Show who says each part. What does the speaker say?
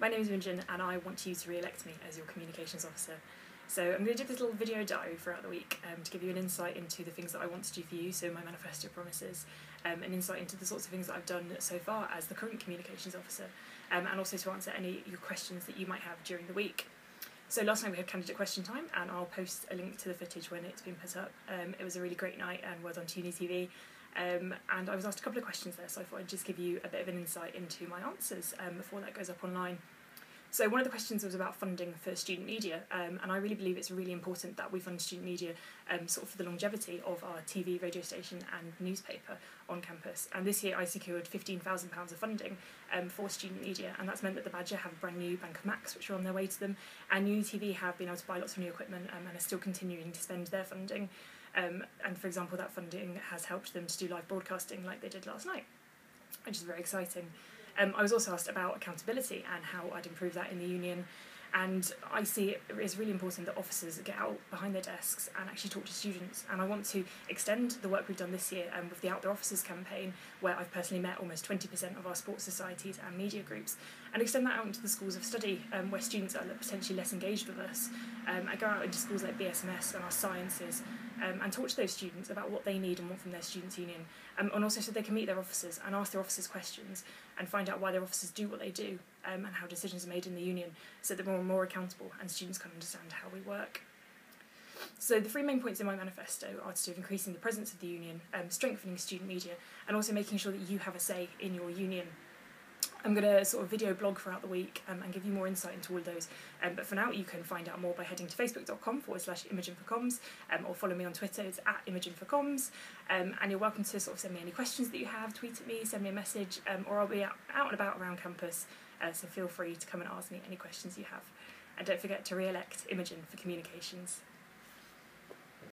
Speaker 1: My name is Imogen and I want you to re-elect me as your communications officer. So I'm going to do this little video diary throughout the week to give you an insight into the things that I want to do for you, so my manifesto promises, an insight into the sorts of things that I've done so far as the current communications officer, and also to answer any of your questions that you might have during the week. So last night we had candidate question time, and I'll post a link to the footage when it's been put up. It was a really great night and well done to Uni TV. And I was asked a couple of questions there, so I thought I'd just give you a bit of an insight into my answers before that goes up online. So one of the questions was about funding for student media, and I really believe it's really important that we fund student media sort of for the longevity of our TV, radio station and newspaper on campus. And this year I secured £15,000 of funding for student media, and that's meant that the Badger have a brand new bank of Macs which are on their way to them, and Uni TV have been able to buy lots of new equipment and are still continuing to spend their funding. And for example, that funding has helped them to do live broadcasting like they did last night, which is very exciting. I was also asked about accountability and how I'd improve that in the union, and I see it is really important that officers get out behind their desks and actually talk to students, and I want to extend the work we've done this year with the Out There Officers campaign, where I've personally met almost 20% of our sports societies and media groups, and extend that out into the schools of study where students are potentially less engaged with us. I go out into schools like BSMS and our sciences and talk to those students about what they need and want from their students' union, and also so they can meet their officers and ask their officers questions and find out why their officers do what they do and how decisions are made in the union, so that we're more accountable and students can understand how we work. So the three main points in my manifesto are to do with increasing the presence of the union, strengthening student media, and also making sure that you have a say in your union. I'm going to sort of video blog throughout the week and give you more insight into all of those, but for now you can find out more by heading to facebook.com/ImogenForComms, or follow me on Twitter, it's @ImogenForComms, and you're welcome to sort of send me any questions that you have, tweet at me, send me a message, or I'll be out and about around campus, so feel free to come and ask me any questions you have. And don't forget to re-elect Imogen for communications.